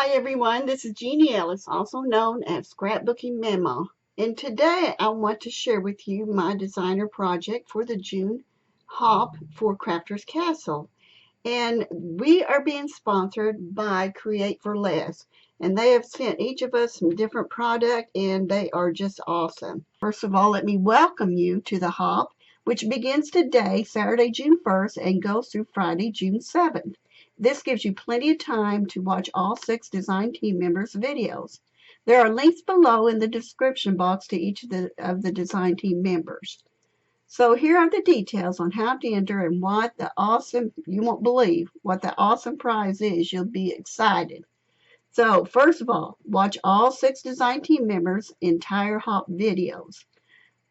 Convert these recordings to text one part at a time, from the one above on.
Hi everyone, this is Jeannie Ellis, also known as Scrapbooking Memo. And today I want to share with you my designer project for the June Hop for Crafters Castle. And we are being sponsored by Create for Less. And they have sent each of us some different product and they are just awesome. First of all, let me welcome you to the Hop, which begins today, Saturday, June 1st, and goes through Friday, June 7th. This gives you plenty of time to watch all 6 design team members' videos. There are links below in the description box to each of the design team members. So here are the details on how to enter and what the awesome, you won't believe what the awesome prize is. You'll be excited. So first of all, watch all 6 design team members' entire Hop videos.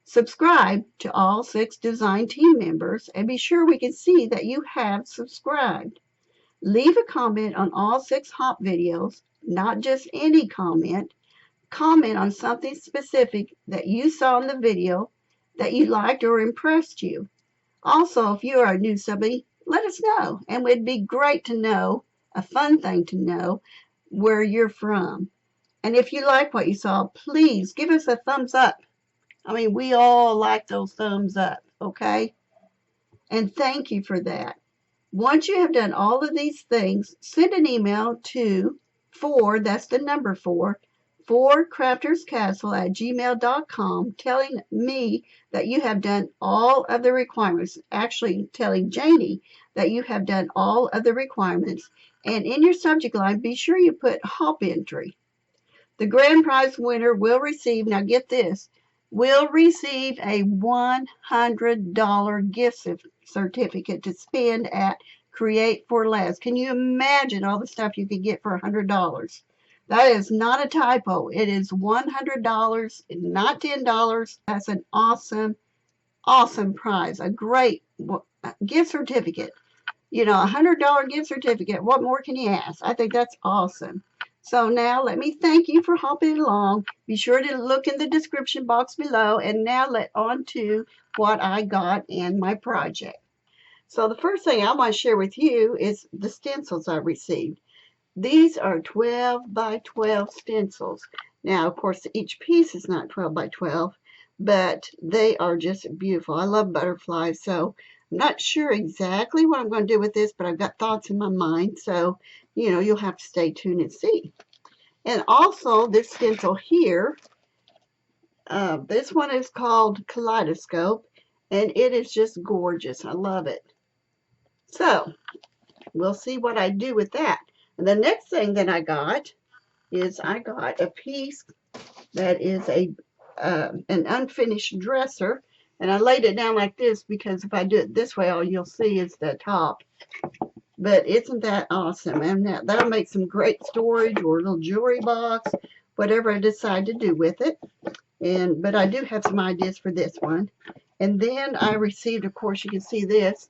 Subscribe to all 6 design team members and be sure we can see that you have subscribed. Leave a comment on all 6 Hop videos, not just any comment. Comment on something specific that you saw in the video that you liked or impressed you. Also, if you are a new subbie, let us know. And it'd be great to know, a fun thing to know, where you're from. And if you like what you saw, please give us a thumbs up. I mean, we all like those thumbs up, okay? And thank you for that. Once you have done all of these things, send an email to 4, that's the number 4, crafterscastle@gmail.com telling me that you have done all of the requirements, actually telling Janie that you have done all of the requirements, and in your subject line, be sure you put Hop entry. The grand prize winner will receive, now get this, will receive a $100 gift certificate to spend at Create for Less. Can you imagine all the stuff you could get for $100? That is not a typo. It is $100, not $10. That's an awesome, awesome prize. A great gift certificate. You know, a $100 gift certificate. What more can you ask? I think that's awesome. So now let me thank you for hopping along. Be sure to look in the description box below. And now on to what I got in my project. So the first thing I want to share with you is the stencils I received. These are 12 by 12 stencils. Now, of course, each piece is not 12 by 12, but they are just beautiful. I love butterflies, so I'm not sure exactly what I'm going to do with this, but I've got thoughts in my mind, so, you know, you'll have to stay tuned and see. And also, this stencil here, this one is called Kaleidoscope, and it is just gorgeous. I love it. So, we'll see what I do with that. And the next thing that I got is I got a piece that is an unfinished dresser. And I laid it down like this because if I do it this way, all you'll see is the top. But isn't that awesome? And that'll make some great storage or a little jewelry box, whatever I decide to do with it. But I do have some ideas for this one. And then I received, of course, you can see this,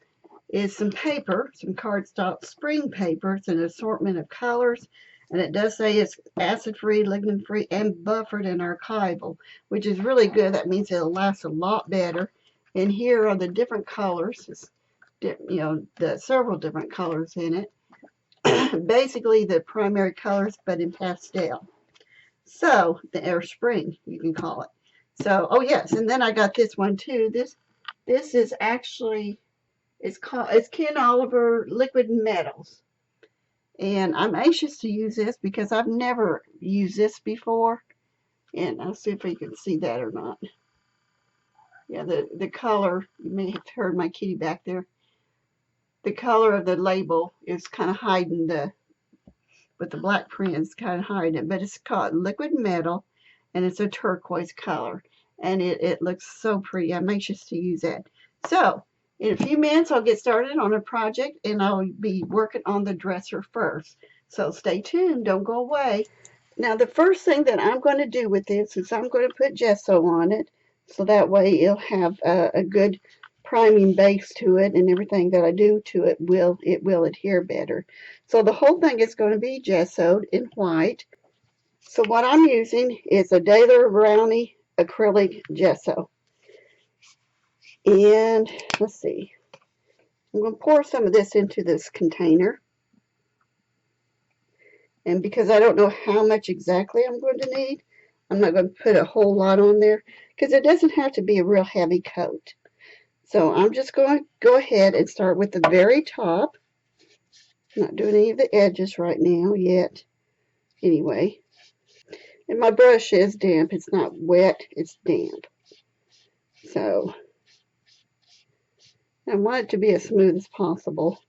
is some paper, some cardstock spring paper. It's an assortment of colors, and it does say it's acid-free, lignin-free, and buffered and archival, which is really good. That means it'll last a lot better. And here are the different colors. It's, you know, the several different colors in it. Basically the primary colors, but in pastel. So, the air spring, you can call it. So, oh yes, and then I got this one too. This is actually, it's Ken Oliver Liquid Metals. And I'm anxious to use this because I've never used this before. And I'll see if you can see that or not. Yeah, the color, you may have heard my kitty back there. The color of the label is kind of hiding with the black print, it's kind of hiding it. But it's called Liquid Metal, and it's a turquoise color. And it looks so pretty. I'm anxious to use that. So, in a few minutes, I'll get started on a project, and I'll be working on the dresser first. So stay tuned. Don't go away. Now, the first thing that I'm going to do with this is I'm going to put gesso on it, so that way it'll have a good priming base to it, and everything that I do to it will adhere better. So the whole thing is going to be gessoed in white. So what I'm using is a Daler Brownie acrylic gesso. And let's see, I'm going to pour some of this into this container. And because I don't know how much exactly I'm going to need, I'm not going to put a whole lot on there because it doesn't have to be a real heavy coat. So I'm just going to go ahead and start with the very top. I'm not doing any of the edges right now yet. Anyway, and my brush is damp. It's not wet, it's damp. So I want it to be as smooth as possible.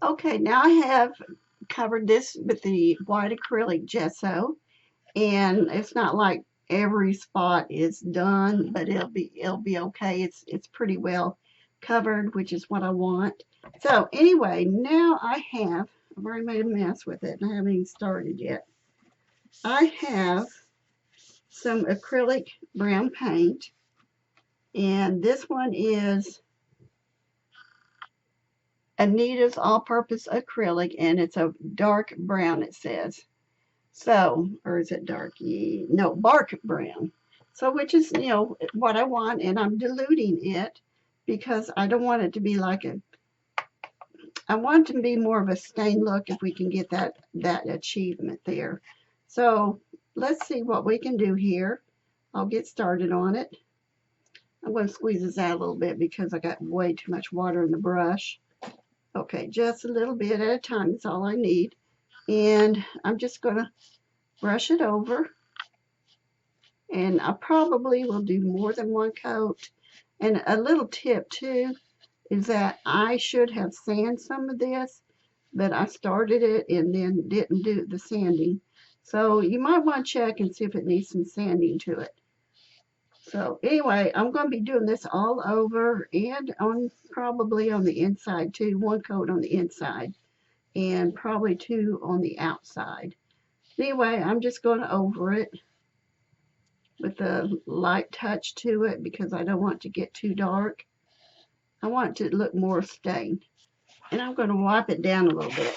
Okay, now I have covered this with the white acrylic gesso, and it's not like every spot is done, but it'll be okay. It's pretty well covered, which is what I want. So anyway, now I've already made a mess with it and I haven't even started yet. I have some acrylic brown paint, and this one is Anita's all-purpose acrylic, and it's a dark brown, it says. So, or is it dark? No, bark brown. So, which is, what I want, and I'm diluting it because I don't want it to be like I want it to be more of a stained look if we can get that achievement there. So, let's see what we can do here. I'll get started on it. I'm going to squeeze this out a little bit because I got way too much water in the brush. Okay, just a little bit at a time is all I need. And I'm just going to brush it over. And I probably will do more than one coat. And a little tip too is that I should have sanded some of this, but I started it and then didn't do the sanding. So you might want to check and see if it needs some sanding to it. So anyway, I'm going to be doing this all over and on probably on the inside too. One coat on the inside and probably two on the outside. Anyway, I'm just going over it with a light touch to it because I don't want to get too dark. I want it to look more stained. And I'm going to wipe it down a little bit.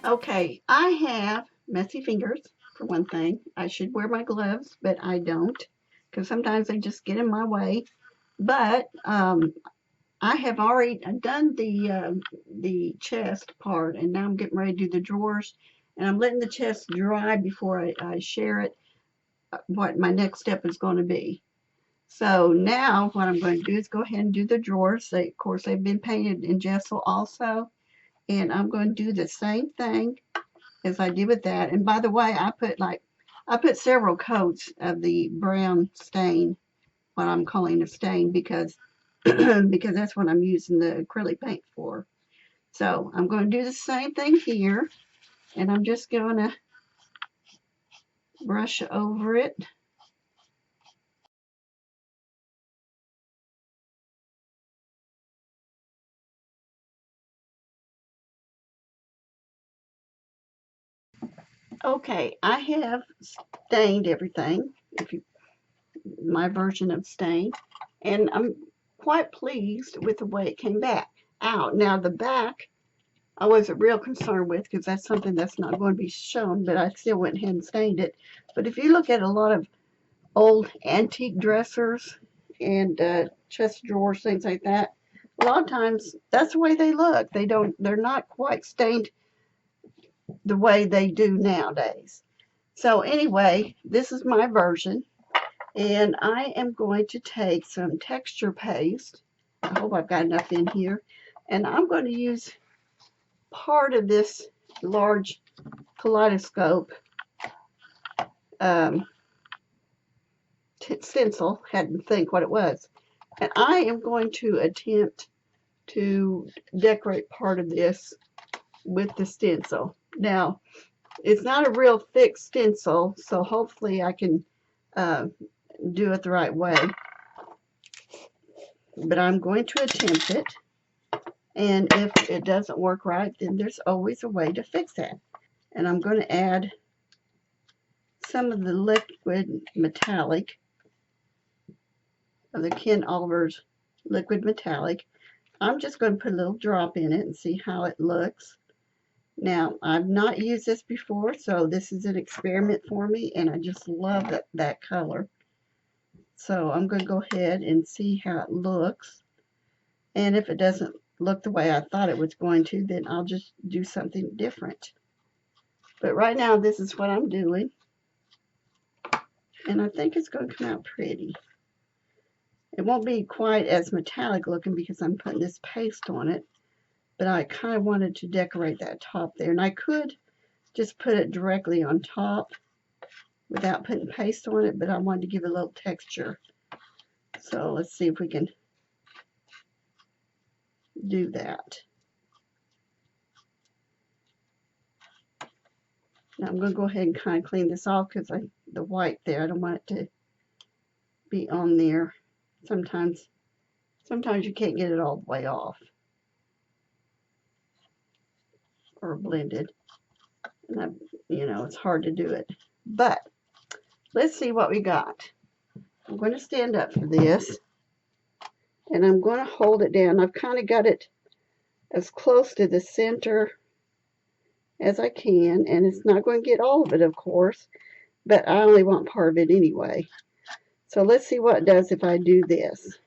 Okay, I have messy fingers, for one thing. I should wear my gloves, but I don't because sometimes they just get in my way. But I have already done the chest part, and now I'm getting ready to do the drawers. And I'm letting the chest dry before I share it, what my next step is going to be. So now what I'm going to do is go ahead and do the drawers. Of course, they've been painted in gesso also. And I'm going to do the same thing as I did with that. And by the way, I put several coats of the brown stain, what I'm calling a stain, because because that's what I'm using the acrylic paint for. So I'm going to do the same thing here, and I'm just going to brush over it. Okay, I have stained everything, if you, my version of stain, and I'm quite pleased with the way it came back out. Now the back I wasn't real concerned with because that's something that's not going to be shown, but I still went ahead and stained it. But if you look at a lot of old antique dressers and chest drawers, things like that, a lot of times that's the way they look. They're not quite stained the way they do nowadays. So anyway, this is my version, and I am going to take some texture paste. I hope I've got enough in here, and I'm going to use part of this large kaleidoscope um, stencil. Had to think what it was. And I am going to attempt to decorate part of this with the stencil. Now, it's not a real thick stencil, so hopefully I can uh, do it the right way. But I'm going to attempt it. And if it doesn't work right, then there's always a way to fix that. And I'm going to add some of the liquid metallic of the Ken Oliver's liquid metallic. I'm just going to put a little drop in it and see how it looks. Now, I've not used this before, so this is an experiment for me, and I just love that color. So I'm going to go ahead and see how it looks. And if it doesn't look the way I thought it was going to, then I'll just do something different. But right now, this is what I'm doing. And I think it's going to come out pretty. It won't be quite as metallic looking because I'm putting this paste on it. But I kind of wanted to decorate that top there. And I could just put it directly on top without putting paste on it, but I wanted to give it a little texture. So let's see if we can do that. Now I'm going to go ahead and kind of clean this off because the white there, I don't want it to be on there. Sometimes you can't get it all the way off or blended. And it's hard to do it. But let's see what we got. I'm going to stand up for this. And I'm going to hold it down. I've kind of got it as close to the center as I can. And it's not going to get all of it, of course. But I only want part of it anyway. So let's see what it does if I do this.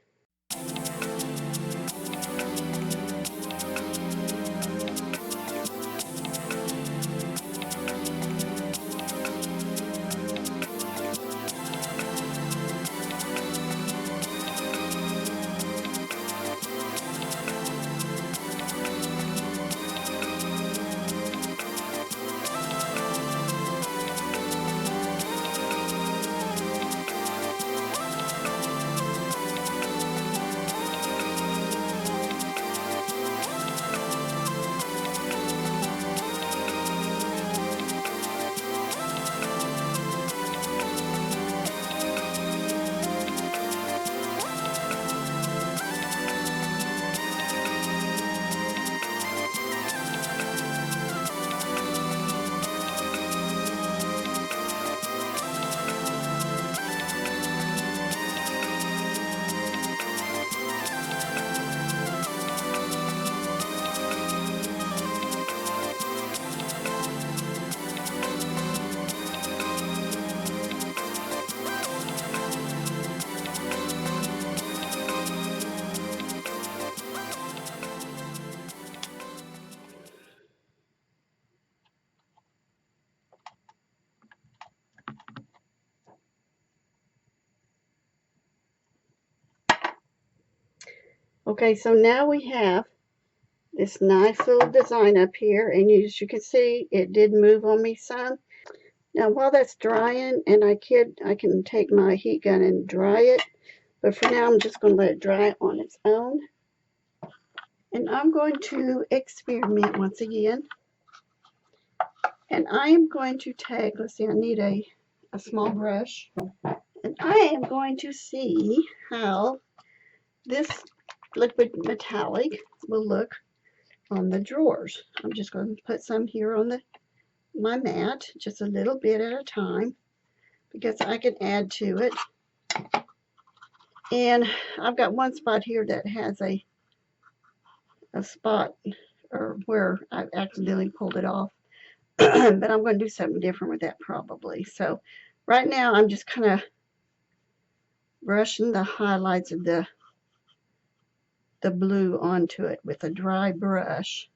Okay, so now we have this nice little design up here, and as you can see, it did move on me some. Now while that's drying, and I can take my heat gun and dry it, but for now I'm just going to let it dry on its own. And I'm going to experiment once again. And I am going to take, let's see, I need a small brush. And I am going to see how this liquid metallic will look on the drawers. I'm just going to put some here on my mat, just a little bit at a time, because I can add to it. And I've got one spot here that has a spot or where I accidentally pulled it off. But I'm going to do something different with that probably. So right now I'm just kind of brushing the highlights of the blue onto it with a dry brush.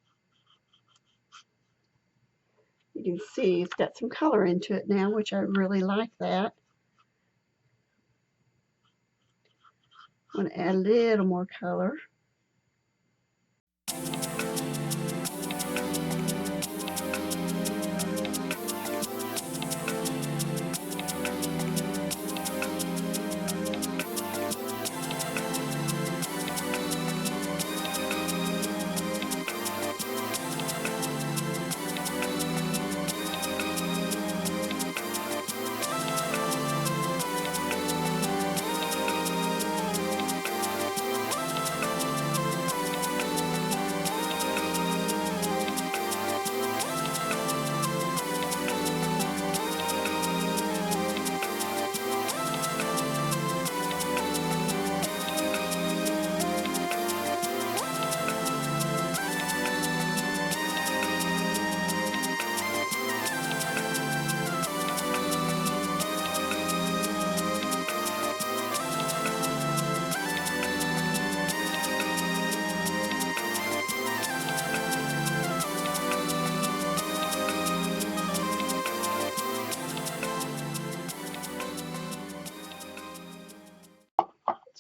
You can see it's got some color into it now, which I really like that. I'm going to add a little more color.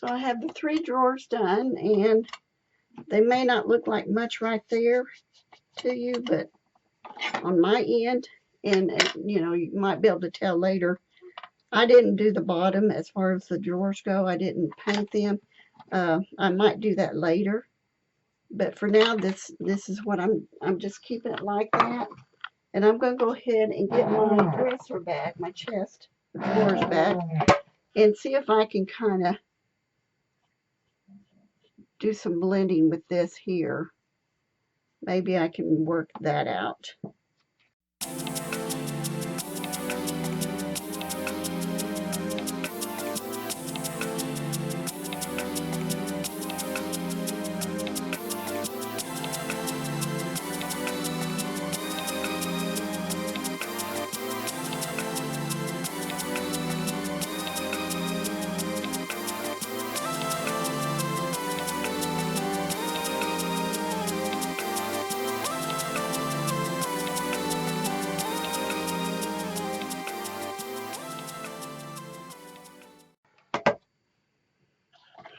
So I have the 3 drawers done, and they may not look like much right there to you, but on my end, and you know, you might be able to tell later, I didn't do the bottom as far as the drawers go. I didn't paint them. I might do that later, but for now, this is what I'm just keeping it like that. And I'm going to go ahead and get my dresser back, my chest of drawers back, and see if I can kind of do some blending with this here. Maybe I can work that out.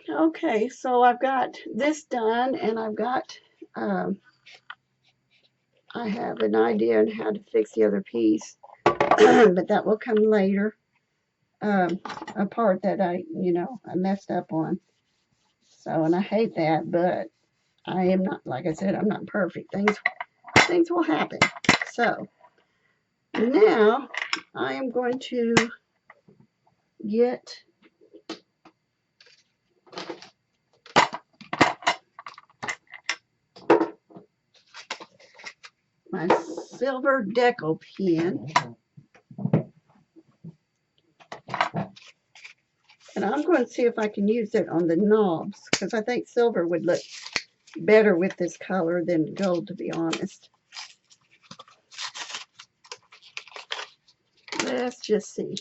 Okay, so I've got this done, and I've got, I have an idea on how to fix the other piece, but that will come later. A part that I messed up on. So, and I hate that, but I am not, like I said, I'm not perfect. Things will happen. So, now I am going to get my silver Deco Pin, and I'm going to see if I can use it on the knobs, because I think silver would look better with this color than gold, to be honest. Let's just see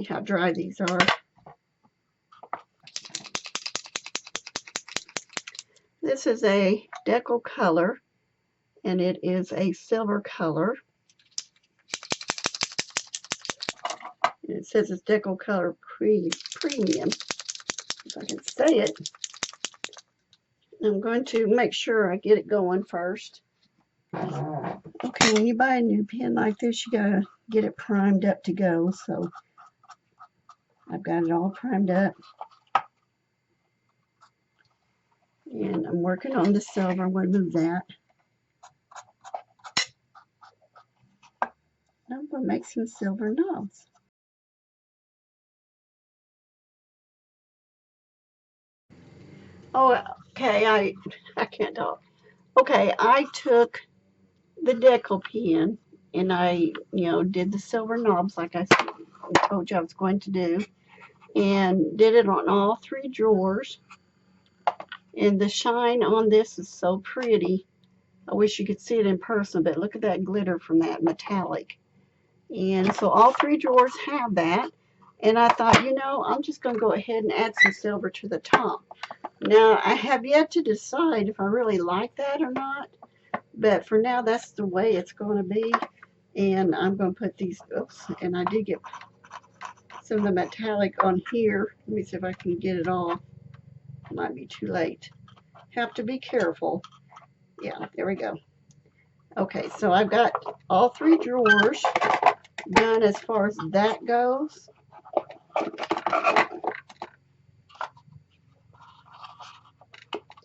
how dry these are. This is a Deco color, and it is a silver color. And it says it's Deco color premium, if I can say it. I'm going to make sure I get it going first. Okay, when you buy a new pen like this, you gotta get it primed up to go. So I've got it all primed up, and I'm working on the silver. I'm going to move that. I'm going to make some silver knobs. Oh, okay, I can't talk. Okay, I took the Deco Pin, and I, did the silver knobs like I told you I was going to do, and did it on all 3 drawers. And the shine on this is so pretty. I wish you could see it in person, but look at that glitter from that metallic. And so all 3 drawers have that. And I thought, I'm just going to go ahead and add some silver to the top. Now, I have yet to decide if I really like that or not. But for now, that's the way it's going to be. And I'm going to put these, oops, and I did get some of the metallic on here. Let me see if I can get it off. Might be too late. Have to be careful. Yeah, there we go. Okay, so I've got all 3 drawers done as far as that goes.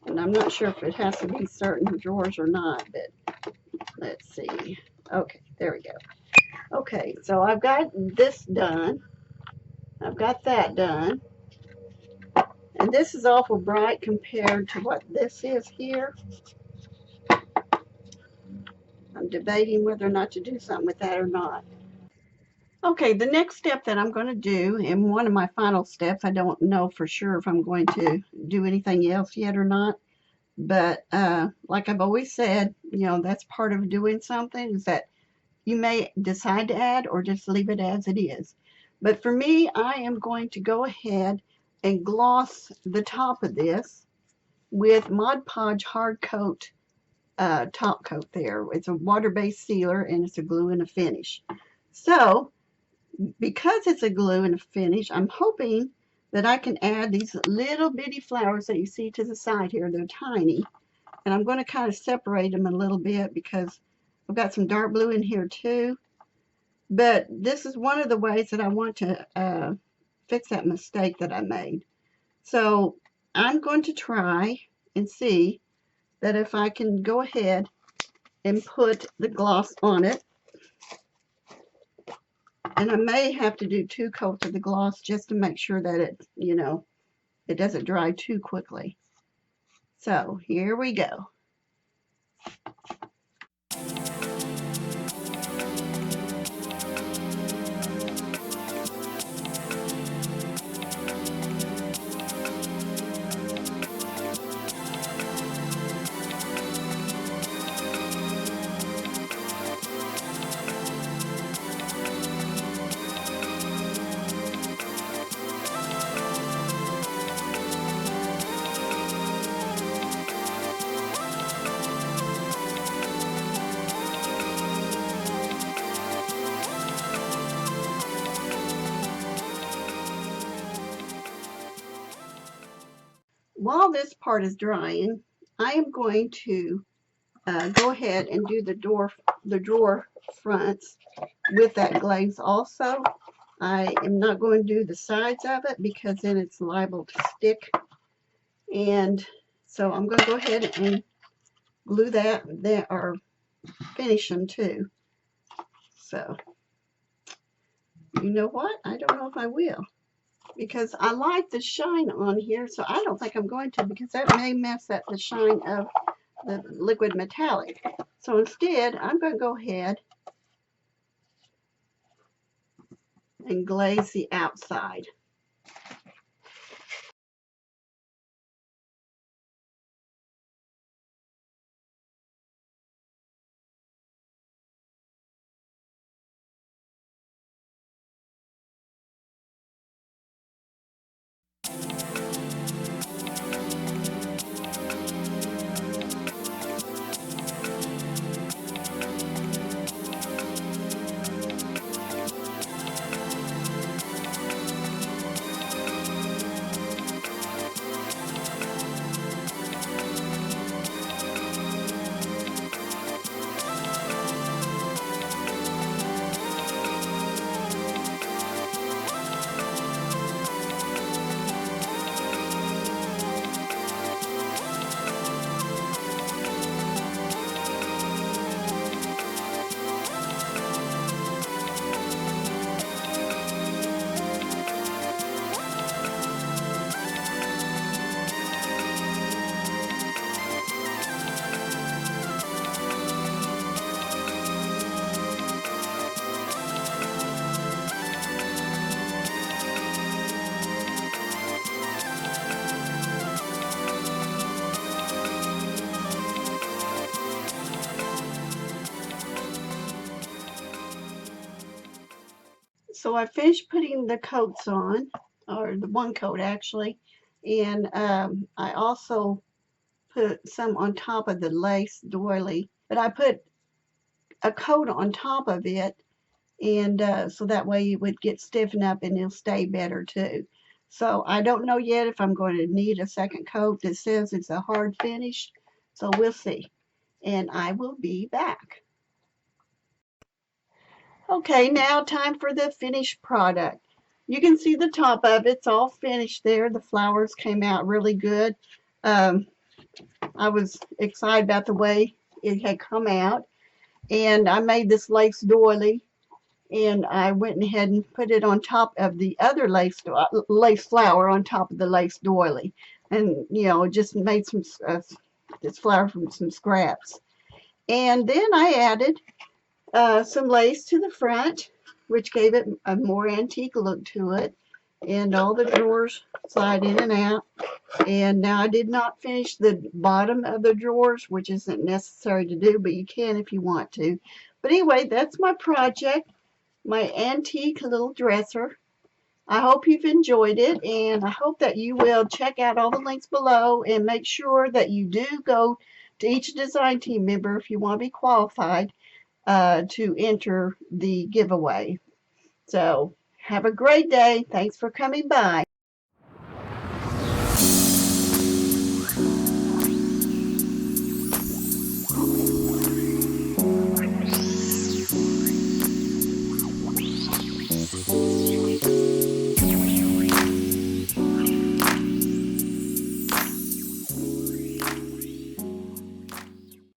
And I'm not sure if it has to be certain drawers or not, but let's see. Okay, there we go. Okay, so I've got this done. I've got that done. And this is awful bright compared to what this is here. I'm debating whether or not to do something with that or not. Okay, the next step that I'm going to do, and one of my final steps, I don't know for sure if I'm going to do anything else yet or not, but like I've always said, that's part of doing something, is that you may decide to add or just leave it as it is. But for me, I am going to go ahead and gloss the top of this with Mod Podge hard coat top coat there. It's a water-based sealer, and it's a glue and a finish. So because it's a glue and a finish, I'm hoping that I can add these little bitty flowers that you see to the side here. They're tiny. And I'm going to kind of separate them a little bit because I've got some dark blue in here too. But this is one of the ways that I want to fix that mistake that I made. So I'm going to try and see that if I can go ahead and put the gloss on it. And I may have to do 2 coats of the gloss just to make sure that it, it doesn't dry too quickly. So here we go. While this part is drying, I am going to go ahead and do the drawer fronts with that glaze also. I am not going to do the sides of it because then it's liable to stick. And so I'm going to go ahead and glue that or finish them too. So, you know what? I don't know if I will, because I like the shine on here, so I don't think I'm going to, because that may mess up the shine of the liquid metallic. So instead, I'm going to go ahead and glaze the outside. So I finished putting the coats on, or the one coat actually, and I also put some on top of the lace doily, but I put a coat on top of it, and so that way it would get stiffened up and it'll stay better too. So I don't know yet if I'm going to need a second coat. It says it's a hard finish, so we'll see. And I will be back. Okay, now time for the finished product. You can see the top of it's all finished there. The flowers came out really good. I was excited about the way it had come out. And I made this lace doily, and I went ahead and put it on top of the other lace flower on top of the lace doily. And, just made some this flower from some scraps. And then I added some lace to the front, which gave it a more antique look to it. And all the drawers slide in and out. And now I did not finish the bottom of the drawers, which isn't necessary to do, but you can if you want to. But anyway, that's my project, my antique little dresser. I hope you've enjoyed it, and I hope that you will check out all the links below and make sure that you do go to each design team member if you want to be qualified to enter the giveaway. So have a great day. Thanks for coming by.